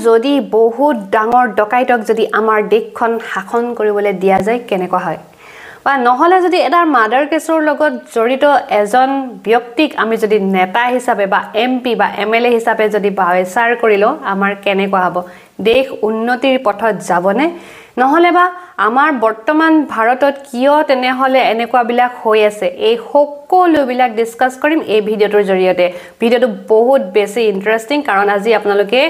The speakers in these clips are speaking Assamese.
যদি বহুত ডাঙৰ ডকাইতক যদি আমাৰ দেশখন শাসন কৰিবলৈ দিয়া যায় কেনেকুৱা হয় বা নহলে যদি এটা মাৰ্ডাৰ কেছৰ লগত জড়িত এজন ব্যক্তিক আমি যদি নেতা হিচাপে বা এমপি বা এমএলএ হিচাপে যদি বিচাৰ কৰিলো আমাৰ কেনেকুৱা হ'ব দেশ উন্নতিৰ পথত যাবনে নহলে বা আমাৰ বৰ্তমান ভাৰতত কিয় তেনেহলে এনেকুৱা বিলাক হৈ আছে এই সকলো বিলাক ডিসকাস কৰিম এই ভিডিওটোৰ জৰিয়তে ভিডিওটো বহুত বেছি ইন্টাৰেষ্টিং কাৰণ আজি আপোনালোকে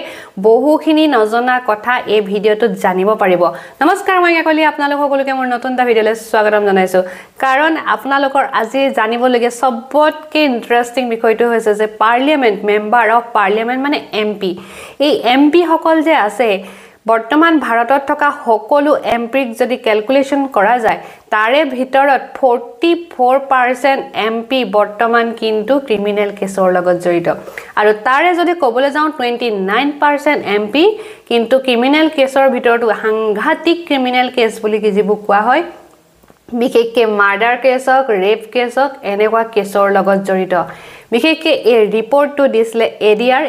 বহুখিনি নজনা কথা এই ভিডিওটোত জানিব পাৰিব নমস্কাৰ মই কাকলি আপোনালোক সকলোকে মোৰ নতুন এটা ভিডিওলৈ স্বাগতম জনাইছো কাৰণ আপোনালোকৰ আজি জানিবলগীয়া সবতকৈ ইন্টাৰেষ্টিং বিষয়টো হৈছে যে পাৰ্লিয়ামেন্ট মেম্বাৰ অফ পাৰ্লিয়ামেন্ট মানে এমপি এই এমপি সকল যে আছে বৰ্তমান ভাৰতত থকা সকলো এমপিক যদি ক্যালকুলেশন কৰা যায় তাৰে ভিতৰত 44% এমপি বৰ্তমান কিন্তু ক্ৰিমিনেল কেছৰ লগত জড়িত আৰু তাৰে যদি ক'বলৈ যাওঁ 29% এমপি কিন্তু ক্ৰিমিনেল কেছৰ ভিতৰত সাংঘাতিক ক্ৰিমিনেল কেছ বুলি কি যিবোৰ কোৱা হয় বিশেষকৈ মাৰ্ডাৰ কেছক ৰেপ কেছক এনেকুৱা কেছৰ লগত জড়িত বিশেষকৈ এই ৰিপৰ্টটো দিছিলে এডিআৰ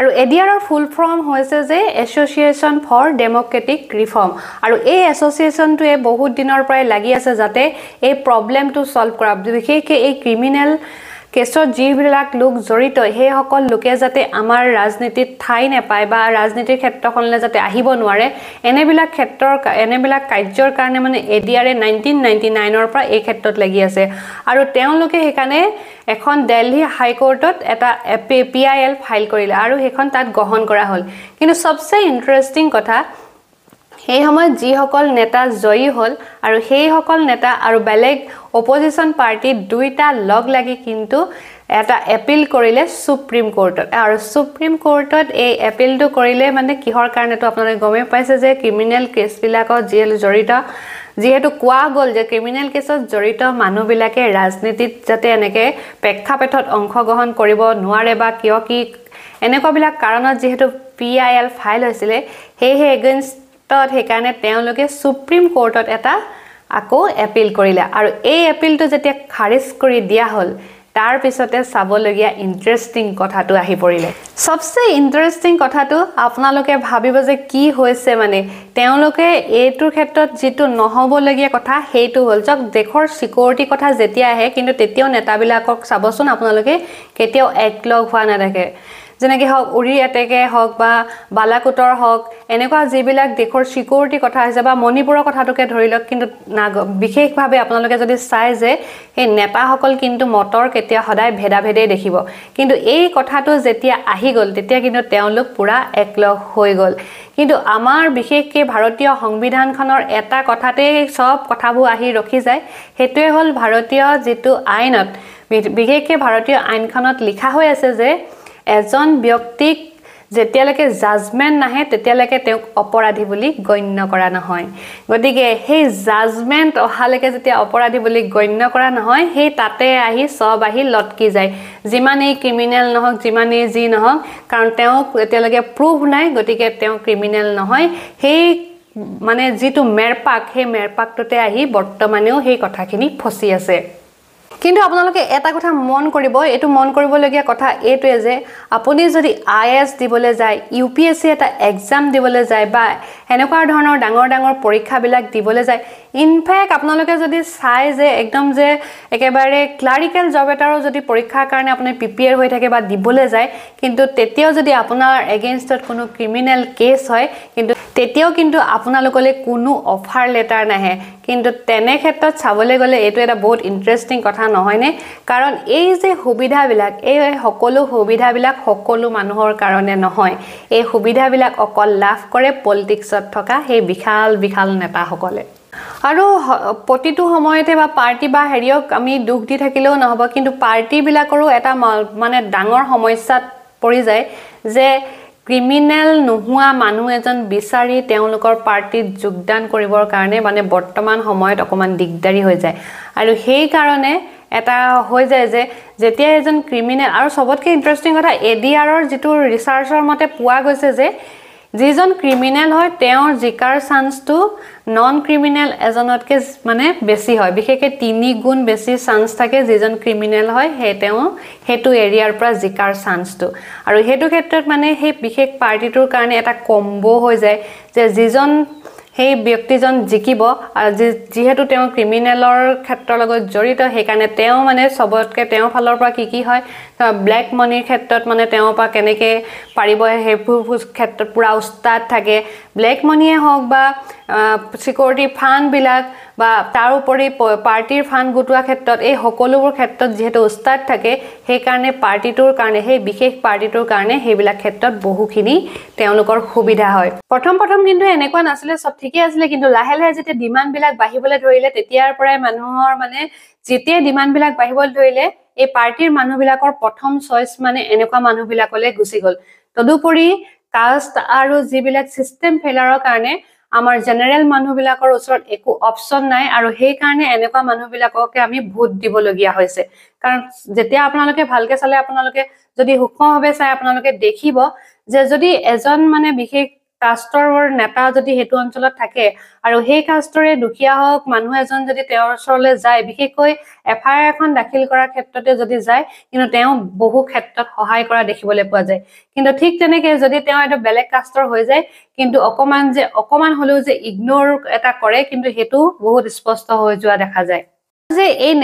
আৰু এডিআৰৰ ফুল ফৰ্ম হৈছে যে এছ'চিয়েশ্যন ফৰ ডেম'ক্ৰেটিক ৰিফৰ্ম আৰু এই এছ'চিয়েশ্যনটোৱে বহুত দিনৰ পৰাই লাগি আছে যাতে এই প্ৰবলেমটো সলভ কৰা বিশেষকৈ এই ক্ৰিমিনেল কেছত যিবিলাক লোক জড়িত সেই সকল লোকে যাতে আমাৰ ৰাজনীতিত ঠাই নাপায় বা ৰাজনীতিৰ ক্ষেত্ৰখনলৈ যাতে আহিব নোৱাৰে এনেবিলাক কাৰ্যৰ কাৰণে মানে এডিআৰে 1999 ৰ পৰা এই ক্ষেত্ৰত লাগি আছে আৰু তেওঁলোকে সেইকাৰণে এখন দিল্লী হাই কোৰ্টত এটা পিআইএল ফাইল কৰিলে আৰু সেইখন তাত গ্ৰহণ কৰা হ'ল কিন্তু সবচে ইন্টাৰেষ্টিং কথা এই সময়ত যি সকল নেতা জয়ী হল আৰু সেই সকল নেতা আৰু বেলেগ অপজিশন পাৰ্টি দুইটা লগ লাগি কিন্তু এটা এপিল কৰিলে সুপ্ৰিম কোৰ্টত আৰু সুপ্ৰিম কোৰ্টত এই এপিলটো কৰিলে মানে কিহৰ কাৰণেটো আপোনালোকে গমে পাইছে যে ক্ৰিমিনেল কেছবিলাকত জড়িত যেহেতু কোৱা গল যে ক্ৰিমিনেল কেছত জড়িত মানুহবিলাকে ৰাজনীতিত যাতে এনেকে প্ৰেক্ষাপটত অংশগ্ৰহণ কৰিব নোৱাৰে বা কিয় কি এনেকুৱাবিলাক কাৰণত যেহেতু পিআইএল ফাইল হৈছিলে হেহে এগেইনষ্ট সেইকাৰণে তেওঁলোকে সুপ্ৰিম কোৰ্টত এটা আকৌ এপিল কৰিলে আৰু এই এপিলটো যেতিয়া খাৰিজ কৰি দিয়া হ'ল তাৰ পিছতে চাবলগীয়া ইন্টাৰেষ্টিং কথাটো আহি পৰিলে সবচে ইন্টাৰেষ্টিং কথাটো আপোনালোকে ভাবিব যে কি হৈছে মানে তেওঁলোকে এইটোৰ ক্ষেত্ৰত যেটো নহবলগীয়া কথা হেতু হ'ল যক দেশৰ সিকিউৰিটি কথা যেতিয়া আহে কিন্তু তেতিয়াও নেতাবিলাকক চাবচোন আপোনালোকে কেতিয়াও একলগ হোৱা নাথাকে যেনেকৈ হওক উৰি এটেকে হওক বা বালাকোটৰ হওক এনেকুৱা যিবিলাক দেশৰ সিকিউৰিটি কথা আছে বা মণিপুৰৰ কথাটোকে ধৰি লওক কিন্তু বিশেষভাৱে আপোনালোকে যদি চাই যে এই নেতাসকল কিন্তু মতৰ কেতিয়া সদায় ভেদাভেদেই দেখিব কিন্তু এই কথাটো যেতিয়া আহি গ'ল তেতিয়া কিন্তু তেওঁলোক পুৰা একলগ হৈ গ'ল কিন্তু আমাৰ বিশেষকৈ ভাৰতীয় সংবিধানখনৰ এটা কথাতে সব কথাবোৰ আহি ৰখি যায় হেতুৱে হ'ল ভাৰতীয় যেটো আইনত বিশেষকৈ ভাৰতীয় আইনখনত লিখা হৈ আছে যে এজন ব্যক্তিক যেতিয়ালৈকে জাজমেন্ট নাহে তেতিয়ালৈকে তেওঁক অপৰাধী বুলি গণ্য কৰা নহয় গতিকে সেই জাজমেন্ট অহালৈকে যেতিয়া অপৰাধী বুলি গণ্য কৰা নহয় সেই তাতে আহি সব আহি লটকি যায় যিমানেই ক্ৰিমিনেল নহওক যিমানেই যি নহওক কাৰণ তেওঁক এতিয়ালৈকে প্ৰুভ নাই গতিকে তেওঁ ক্ৰিমিনেল নহয় সেই মানে যেটো মেৰপাক সেই মেৰপাকটোতে আহি বৰ্তমানেও সেই কথাখিনি ফচি আছে কিন্তু আপোনালোকে এটা কথা মন কৰিব এটো মন কৰিবলগীয়া কথা এটোৱে যে আপুনি যদি আইএস দিবলৈ যায় ইউপিএসসি এটা এক্সাম দিবলৈ যায় বা এনেকুৱা ধৰণৰ ডাঙৰ পৰীক্ষাবিলাক দিবলৈ যায় ইনফেক্ট আপোনালোকে যদি চাই যে একদম যে একেবাৰে ক্লাৰিক্যাল জব এটাৰো যদি পৰীক্ষাৰ কাৰণে আপুনি প্ৰিপেয়াৰ হৈ থাকে বা দিবলৈ যায় কিন্তু তেতিয়াও যদি আপোনাৰ এগেইনষ্টত কোনো ক্ৰিমিনেল কেছ হয় কিন্তু তেতিয়াও কিন্তু আপোনালোকলৈ কোনো অফাৰ লেটাৰ নাহে কিন্তু তেনে ক্ষেত্ৰত চাবলৈ গ'লে এটো এটা বহুত ইন্টাৰেষ্টিং কথা নহয়নে কাৰণ এই যে সুবিধাবিলাক এই সকলো সুবিধাবিলাক সকলো মানুহৰ কাৰণে নহয় এই সুবিধাবিলাক অকল লাভ কৰে পলিটিক্সত থকা সেই বিশাল নেতাসকলে আৰু প্ৰতিটো সময়তে বা পাৰ্টি বা হেৰিয়ক আমি দুখ দি থাকিলেও নহব কিন্তু পাৰ্টিবিলাকৰো এটা মানে ডাঙৰ সমস্যাত পৰি যায় যে ক্ৰিমিনেল নোহোৱা মানুহ এজন বিচাৰি তেওঁলোকৰ পাৰ্টিত যোগদান কৰিবৰ কাৰণে মানে বৰ্তমান সময়ত অকমান দিগদাৰি হৈ যায় আৰু সেই কাৰণে এটা হৈ যায় যে যেতিয়া এজন ক্ৰিমিনেল আৰু সবতকৈ ইন্টাৰেষ্টিং কথা এডিআৰৰ যেটো ৰিসাৰ্চৰ মতে পোৱা গৈছে যে যিজন ক্ৰিমিনেল হয় তেওঁৰ জিকাৰ চান্সটো নন ক্ৰিমিনেল এজনতকে মানে বেছি হয় বিশেষকৈ 3 গুণ বেছি চান্স থাকে যিজন ক্ৰিমিনেল হয় হেতু এৰিয়াৰ পৰা জিকাৰ চান্সটো আৰু হেতু ক্ষেত্ৰত মানে হে বিশেষ পাৰ্টিটোৰ কাৰণে এটা কম্বো হৈ যায় যে যিজন সেই ব্যক্তিজন জিকিব আৰু যেহেতু তেওঁ ক্ৰিমিনেলৰ ক্ষেত্ৰৰ লগত জড়িত সেইকাৰণে তেওঁ মানে সবতকে তেওঁ ফালৰ পৰা কি হয় ব্ল্যাক মানিৰ ক্ষেত্ৰত মানে তেওঁ পা কেনেকে পাৰিব হেবোৰ ক্ষেত্ৰত পুৰা উস্তাদ থাকে ব্ল্যাক মানিয়ে হওক বা সিকিউৰিটি ফান্ড বিলাক বা তাৰ উপৰি পাৰ্টিৰ ফান্ড গুটোৱা ক্ষেত্ৰত এই সকলোবোৰ ক্ষেত্ৰত যেহেতু উস্তাদ থাকে সেই কাৰণে পাৰ্টিটোৰ কাৰণে সেই বিশেষ পাৰ্টিটোৰ কাৰণে সেইবিলাক ক্ষেত্ৰত বহুখিনি তেওঁলোকৰ সুবিধা হয় প্ৰথম কিন্তু এনেকুৱা নাছিলে সব ঠিকই আছিল কিন্তু লাহে লাহে যেতিয়া ডিমান্ড বিলাক বাঢ়িবলৈ ধৰিলে তেতিয়াৰ পৰাই মানুহৰ মানে যেতিয়া ডিমান্ড বিলাক বাঢ়িবলৈ ধৰিলে এই পাৰ্টিৰ মানুহবিলাকৰ প্ৰথম চইচ মানে এনেকুৱা মানুহবিলাকলৈ গুচি গল তদুপৰি কাষ্ট আৰু যিবিলাক সিস্টেম ফেলাৰৰ কাৰণে আমাৰ জেনাৰেল মানুহবিলাকৰ ওচৰত একো অপচন নাই আৰু সেই কাৰণে এনেকুৱা মানুহবিলাককে আমি ভোট দিবলগীয়া হৈছে কাৰণ যেতিয়া আপোনালোকে ভালকে চালে আপোনালোকে যদি সূক্ষ্মভাৱে চাই আপোনালোকে দেখিব যে যদি এজন মানে বিশেষ কাষ্টৰ নেতা যদি হেতু অঞ্চলত থাকে আৰু সেই কাষ্টৰে দুখীয়া হওক মানুহ এজন যদি তেওঁৰ ওচৰলৈ যায় বিশেষকৈ এফআইআৰ এখন দাখিল কৰাৰ ক্ষেত্ৰতে যদি যায় কিন্তু তেওঁ বহু ক্ষেত্ৰত সহায় কৰা দেখিবলৈ পোৱা যায় কিন্তু ঠিক তেনেকৈ যদি তেওঁ এটা বেলেগ কাষ্টৰ হৈ যায় কিন্তু অকমান হলেও যে ইগনোৰ এটা কৰে কিন্তু হেতু বহুত স্পষ্ট হৈ যোৱা দেখা যায় যে এই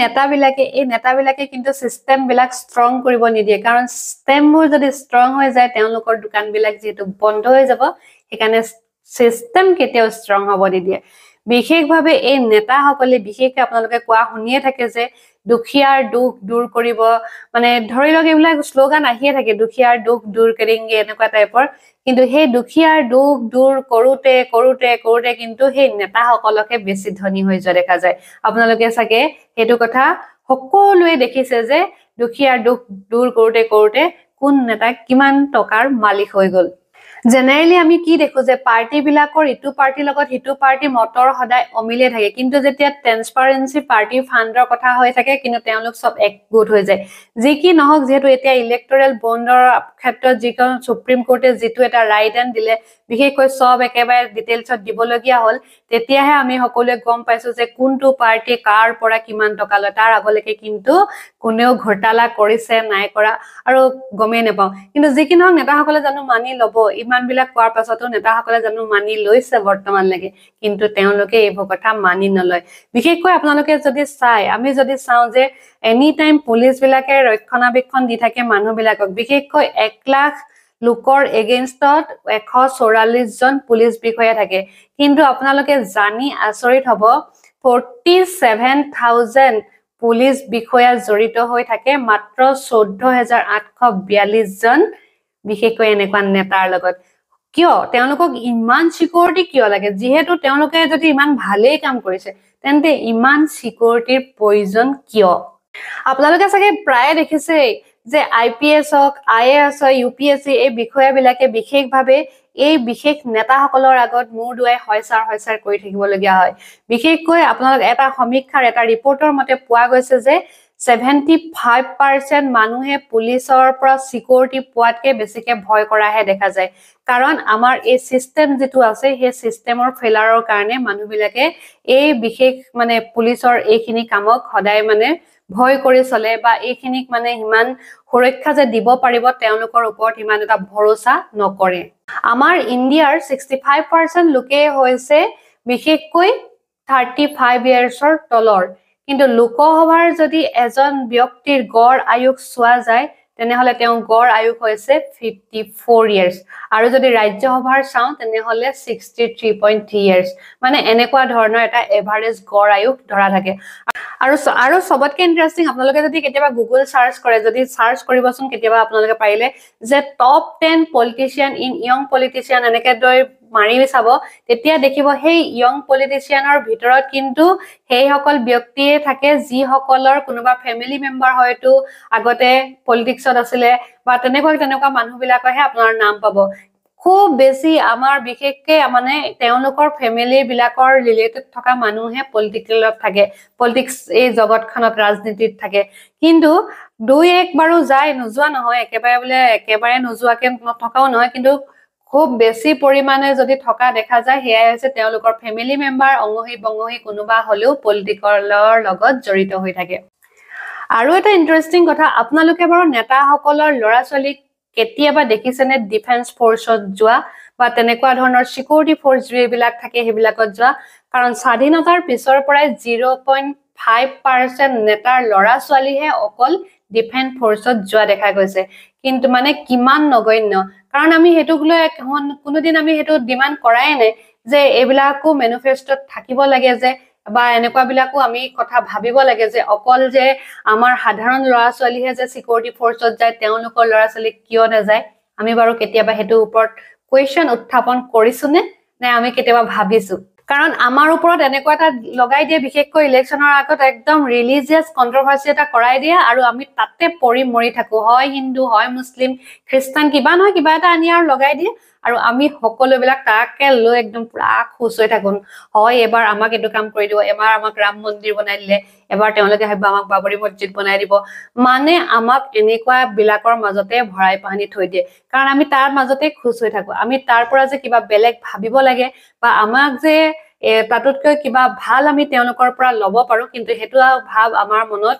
নেতাবিলাকে কিন্তু সিস্টেম বিলাক ষ্ট্ৰং কৰিব নিদিয়ে কাৰণ সিস্টেমবোৰ যদি ষ্ট্ৰং হৈ যায় তেওঁলোকৰ দোকানবিলাক যেহেতু বন্ধ হৈ যাব সেইকাৰণে সিস্টেম কেতিয়াও ষ্ট্ৰং হ'ব নিদিয়ে বিশেষভাৱে এই নেতাসকলে বিশেষকৈ আপোনালোকে কোৱা শুনিয়ে থাকে যে দুখীয়াৰ দুখ দূৰ কৰিব মানে ধৰি লওক এইবিলাক শ্লোগান আহিয়ে থাকে দুখীয়াৰ দুখ দূৰ কৰেংগে এনেকুৱা টাইপৰ কিন্তু সেই দুখীয়াৰ দুখ দূৰ কৰোতে কিন্তু সেই নেতাসকলকে বেছি ধনী হৈ যোৱা দেখা যায় আপোনালোকে চাগে হেতু কথা সকলোৱে দেখিছে যে দুখীয়াৰ দুখ দূৰ কৰোতে কোন নেতা কিমান টকাৰ মালিক হৈ গল জেনাৰেলি আমি কি দেখো যে পাৰ্টি বিলাকৰ ইটো পাৰ্টিৰ লগত হিটো পাৰ্টি মটৰ সদায় অমিলে থাকে কিন্তু যেতিয়া ট্ৰান্সপাৰেন্সি পাৰ্টি ফাণ্ডৰ কথা হৈ থাকে কিন্তু তেওঁলোক সব একগোট হৈ যায় যি কি নহওক যেহেতু এতিয়া ইলেক্টৰেল বণ্ডৰ ক্ষেত্ৰত যিখন সুপ্ৰিম কোৰ্টে যিটো এটা ৰাইট এণ্ড দিলে বিশেষকৈ সব একেবাৰে ডিটেইলছত দিবলগীয়া হ'ল তেতিয়াহে আমি সকলোৱে গম পাইছো যে কোনটো পাৰ্টি কাৰ পৰা কিমান টকা লয় তাৰ আগলৈকে কিন্তু কোনেও ঘোটালা কৰিছে নাই কৰা আৰু গমেই নাপাওঁ কিন্তু যি কি নহওক নেতাসকলে জানো মানি ল'ব ইমান বিলাক কোৱাৰ পাছতো নেতাসকলে জানো মানি লৈছে বৰ্তমানলৈকে কিন্তু তেওঁলোকে এইবোৰ কথা মানি নলয় বিশেষকৈ আপোনালোকে যদি আমি যদি চাওঁ যে এনি টাইম পুলিচ বিলাকে ৰক্ষণাবেক্ষণ দি থাকে মানুহবিলাকক বিশেষকৈ 1 লাখ লোকৰ এগেইনষ্টত 144 জন পুলিচ বিষয়া থাকে কিন্তু আপোনালোকে জানি আচৰিত হ'ব 47,000 পুলিচ বিষয়া জড়িত হৈ থাকে মাত্ৰ 14,842 জন বিশেষকৈ এনেকুৱা নেতাৰ লগত কিয় তেওঁলোকক ইমান সিকিউৰিটি কিয় লাগে যেহেতু তেওঁলোকে যদি ইমান ভালেই কাম কৰিছে তেন্তে ইমান সিকিউৰিটিৰ প্ৰয়োজন কিয় আপোনালোকে চাগে প্ৰায় দেখিছে যে আইপিএছ হক আইএএছ ইউপিএসসি এই বিষয়াবিলাকে বিশেষভাৱে এই বিশেষ নেতাসকলৰ আগত মূৰ দুৱাই হয়ছাৰ কৰি থাকিবলগীয়া হয় বিশেষকৈ আপোনালোক এটা সমীক্ষাৰ এটা ৰিপৰ্টৰ মতে পোৱা গৈছে যে 75% মানুহে পুলিচৰ পৰা সিকিউৰিটি পোৱাতকে বেছিকে ভয় কৰাহে দেখা যায় কাৰণ আমাৰ এই সিস্টেম যেটো আছে সেই সিস্টেমৰ ফেলাৰৰ কাৰণে মানুহবিলাকে এই বিশেষ মানে পুলিচৰ এইখিনি কামক সদায় মানে ভয় কৰি চলে বা এইখিনিক মানে ইমান সুৰক্ষা যে দিব পাৰিব তেওঁলোকৰ ওপৰত ইমান এটা ভৰসা নকৰে আমাৰ ইণ্ডিয়াৰ 65% লোকে হৈছে বিশেষকৈ 35 ইয়াৰ্ছৰ তলৰ কিন্তু লোকসভাৰ যদি এজন ব্যক্তিৰ গড় আয়ুস চোৱা যায় তেনেহলে তেওঁ গড় আয়ুস হৈছে 54 ইয়াৰ্ছ আৰু যদি ৰাজ্যসভাৰ চাওঁ তেনেহলে 63.3 ইয়াৰ্ছ মানে এনেকুৱা ধৰণৰ এটা এভাৰেজ গড় আয়ুস ধৰা থাকে আৰু সবতকে ইন্টাৰেস্টিং আপোনালোকে যদি কেতিয়াবা গুগল সাৰ্চ কৰে যদি সাৰ্চ কৰিবচোন কেতিয়াবা আপোনালোকে পাৰিলে যে top 10 politician in young politician এনেকে দৈ মাৰি চাব তেতিয়া দেখিব সেই ইয়ং পলিটিশিয়ানৰ ভিতৰত কিন্তু সেই সকল ব্যক্তিয়ে থাকে যি সকলৰ কোনোবা ফ্যামিলি মেম্বাৰ হয়তো আগতে পলিটিক্সত আছিলে বা তেনেকুৱা মানুহবিলাকৰহে আপোনাৰ নাম পাব খুব বেছি আমাৰ বিশেষকৈ মানে তেওঁলোকৰ ফ্যামিলি বিলাকৰ ৰিলেটেড থকা মানুহে পলিটিকেলত থাকে পলিটিক্স এই জগতখনত ৰাজনীতিত থাকে কিন্তু দুই এক বাৰো যায় নোযোৱা নহয় একেবাৰে নোযোৱাকে নথকাও নহয় কিন্তু খুব বেছি পৰিমাণে যদি থকা দেখা যায় হেয়াই হৈছে তেওঁলোকৰ ফ্যামিলি মেম্বাৰ অংগহী বংগহী কোনোবা হলেও পলিটিকেলৰ লগত জড়িত হৈ থাকে আৰু এটা ইন্টাৰেষ্টিং কথা আপোনালোকে বাৰু নেতাসকলৰ ল'ৰা ছোৱালীক কেতিয়াবা দেখিছেনে ডিফেন্স ফোৰ্সত যোৱা বা তেনেকুৱা ধৰণৰ সিকিউৰিটি ফোৰ্স যিবিলাক থাকে হেবিলাকত যোৱা কাৰণ স্বাধীনতাৰ পিছৰ পৰাই 0.5% নেতাৰ ল'ৰা ছোৱালীহে অকল ডিফেন্স ফোৰ্সত যোৱা দেখা গৈছে কিন্তু মানে কিমান নগণ্য কাৰণ আমি হেতুক লৈ কোনোদিন আমি হেতু ডিমান্ড কৰাই নাই যে এবিলাকো মেনিফেষ্টত থাকিব লাগে যে বা এনেকুৱা বিলাকো আমি কথা ভাবিব লাগে যে অকল যে আমাৰ সাধাৰণ ল'ৰা ছোৱালীহে যে সিকিউৰিটি ফোৰ্সত যায় তেওঁলোকৰ ল'ৰা ছোৱালী কিয় নাযায় আমি বাৰু কেতিয়াবা হেতু ওপৰত কোৱেশ্চন উত্থাপন কৰিছুনে নে আমি কেতিয়াবা ভাবিছো কাৰণ আমাৰ ওপৰত এনেকুৱা এটা লগাই দিয়ে বিশেষকৈ ইলেকশনৰ আগত একদম ৰিলিজিয়াছ কন্ট্ৰভাৰ্সি এটা কৰাই দিয়ে আৰু আমি তাতে পৰি মৰি থাকো হয় হিন্দু হয় মুসলিম খ্ৰীষ্টান কিবা নহয় কিবা এটা আনি আৰু লগাই দিয়ে আৰু আমি সকলোবিলাক তাকে লৈ একদম পুৰা খুশ হৈ থাকো হয় এবাৰ আমাক এটো কাম কৰি দিব এবাৰ আমাক ৰাম মন্দিৰ বনাই দিলে এবাৰ তেওঁলোকে হয়বা আমাক বাবৰি মছজিদ বনাই দিব মানে আমাক এনেকুৱা বিলাকৰ মাজতে ভৰাই পানি থৈ দিয়ে কাৰণ আমি তাৰ মাজতে খুশ হৈ থাকো আমি তাৰ পৰা যে কিবা বেলেগ ভাবিব লাগে বা আমাক যে তাততকৈ কিবা ভাল আমি তেওঁলোকৰ পৰা লব পাৰো কিন্তু হেতু ভাব আমাৰ মনত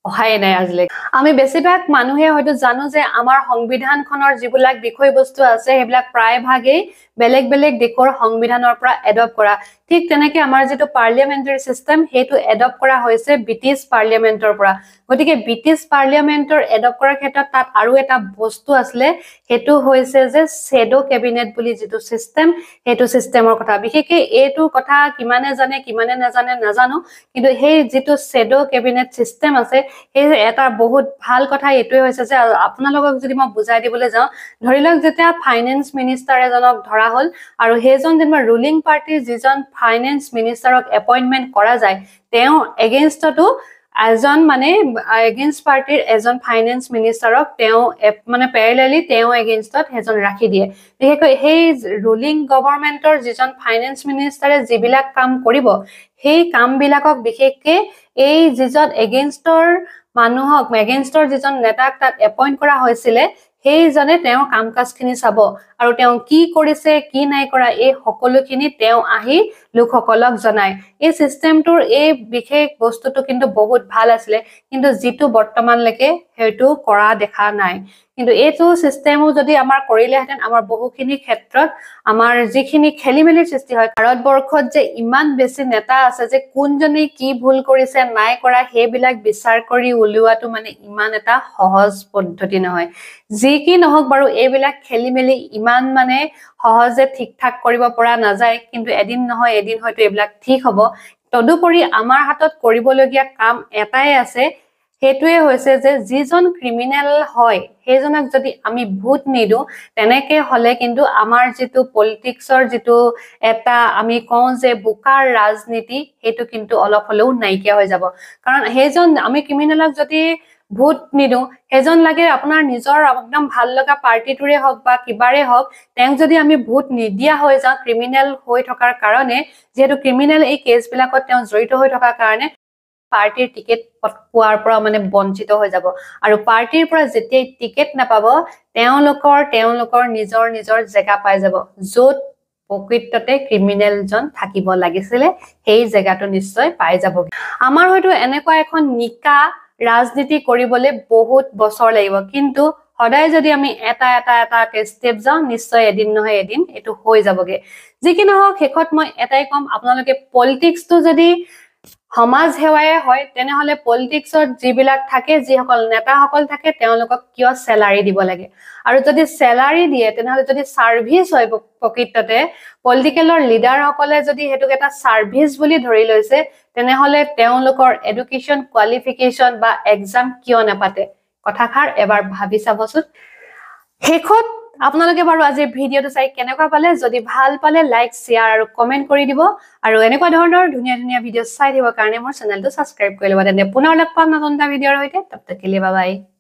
অহাই নাই আজিলে আমি বেছিভাগ মানুহে হয়তো জানো যে আমাৰ সংবিধানখনৰ যিবিলাক বিষয়বস্তু আছে হেবিলাক প্ৰায় ভাগেই বেলেগ বেলেগ দেশৰ সংবিধানৰ পৰা এডপ্ট কৰা ঠিক তেনেকে আমাৰ যেটো পাৰ্লিয়ামেন্টাৰী সিস্টেম হেতু এডপ্ট কৰা হৈছে ব্ৰিটিছ পাৰ্লিয়ামেন্টৰ পৰা গতিকে ব্ৰিটিছ পাৰ্লিয়ামেন্টৰ এডপ্ট কৰাৰ ক্ষেত্ৰত তাত আৰু এটা বস্তু আছে হেতু হৈছে যে শ্যাডো ক্যাবিনেট বুলি যেটো সিস্টেম হেতু সিস্টেমৰ কথা বিশেষকৈ এটো কথা কিমানে জানে কিমানে নাজানে নাজানো কিন্তু হেই যেটো শ্যাডো ক্যাবিনেট সিস্টেম আছে এই এটা বহুত ভাল কথা এটোই হৈছে যে আপোনালোকক যদি মই বুজাই দিবলৈ যাও ধৰিলক যেতিয়া ফাইনান্স মিনিষ্টাৰ এজনক ধৰা হল আৰু হেজন যেন ৰুলিং পাৰ্টিৰ যিজন ফাইনান্স মিনিষ্টাৰক এপইন্টমেন্ট কৰা যায় তেওঁ এগেইনষ্টটো এজন মানে এগেইনষ্ট পাৰ্টিৰ এজন ফাইনান্স মিনিষ্টাৰক তেওঁ মানে প্যাৰেলালি তেওঁ এগেইনষ্টত হেজন ৰাখি দিয়ে বিশেষকৈ হেই ৰুলিং গভৰ্ণমেন্টৰ যিজন ফাইনান্স মিনিষ্টাৰে যিবিলাক কাম কৰিব হেই কাম বিলাকক বিশেষকৈ এই যিজন এগেইনষ্টৰ মানুহক এগেইনষ্টৰ যিজন নেতাক তাত এপইন্ট কৰা হৈছিল হেইজনে তেওঁ কামকাজখিনি চাব আৰু তেওঁ কি কৰিছে কি নাই কৰা এই সকলোখিনি তেওঁ আহি লোকসকলক জনায় এই সিস্টেমটোৰ এই বিশেষ বস্তুটো কিন্তু বহুত ভাল আছিল কিন্তু যেটো বৰ্তমানলৈকে হেতু কৰা দেখা নাই কিন্তু এইটো সিস্টেমও যদি আমাৰ কৰিলেহেঁতেন আমাৰ বহুখিনি ক্ষেত্ৰত আমাৰ যিখিনি খেলিমেলিৰ সৃষ্টি হয় ভাৰতবৰ্ষত যে ইমান বেছি নেতা আছে যে কোনজনে কি ভুল কৰিছে নাই কৰা হেবিলাক বিচাৰ কৰি উলিওৱাটো মানে ইমান এটা সহজ পদ্ধতি নহয় যি কি নহওক বাৰু এইবিলাক খেলিমেলি ইমান মানে সহজে ঠিকঠাক কৰিব পৰা নাযায় কিন্তু এদিন নহয় এদিন হয়তো এইবিলাক ঠিক হ'ব তদুপৰি আমাৰ হাতত কৰিবলগীয়া কাম এটাই আছে হেতুৱে হৈছে যে যিজন ক্ৰিমিনেল হয় হেজনক যদি আমি ভোট নিদো তেনেকে হলে কিন্তু আমাৰ যেটো পলিটিক্সৰ যেটো এটা আমি কওঁ যে বুকাৰ ৰাজনীতি হেতু কিন্তু অলপ হলেও নাইকিয়া হৈ যাব কাৰণ হেজন আমি ক্ৰিমিনেলক যদি ভোট নিদো হেজন লাগে আপোনাৰ নিজৰ একদম ভাল লগা পাৰ্টিটোৰে হওক বা কিবাৰে হওক তেং যদি আমি ভোট নিদিয়া হৈ যাও ক্ৰিমিনেল হৈ থকাৰ কাৰণে যেটো ক্ৰিমিনেল এই কেছবিলাকত তেওঁ জড়িত হৈ থকাৰ কাৰণে পাৰ্টিৰ টিকেট পোৱাৰ পৰা মানে বঞ্চিত হৈ যাব আৰু পাৰ্টিৰ পৰা যেতিয়া টিকেট নাপাব তেওঁলোকৰ নিজৰ জেগা পাই যাব যত প্ৰকৃততে ক্ৰিমিনেল জন থাকিব লাগিছিল সেই জেগাটো নিশ্চয় পাই যাব আমাৰ হয়তো এনেকুৱা এখন নিকা ৰাজনীতি কৰিবলৈ বহুত বছৰ লাগিব কিন্তু সদায় যদি আমি এটা স্টেপ যাও নিশ্চয় এদিন নহয় এদিন এটো হৈ যাবগে যি কি নহওক শেষত মই এটাই কম আপোনালোকে পলিটিক্সটো যদি সমাজ হেৱায়ে হয় তেনেহলে পলিটিক্সত যিবিলাক থাকে যিসকল নেতাসকল থাকে তেওঁলোকক কিয় স্যালাৰি দিব লাগে আৰু যদি স্যালাৰি দিয়ে তেনেহলে যদি সাৰ্ভিস হয় প্ৰকৃততে পলিটিকেলৰ লিডাৰ সকলে যদি হেতুক এটা সাৰ্ভিস বুলি ধৰি লৈছে তেনেহলে তেওঁলোকৰ এডুকেশন কোৱালিফিকেশন বা এক্সাম কিয় নাপাতে কথাখাৰ এবাৰ ভাবি চাবচোন শেষত আপোনালোকে বাৰু আজি ভিডিওটো চাই কেনেকুৱা পালে যদি ভাল পালে লাইক শেয়াৰ আৰু কমেন্ট কৰি দিব আৰু এনেকুৱা ধৰণৰ ধুনীয়া ভিডিও চাই দিব কাৰণে মোৰ চেনেলটো সাবস্ক্ৰাইব কৰি লব তেনে পুনৰ লগ পাম নতুন এটা ভিডিওৰ সৈতে তব তক के लिए बाय बाय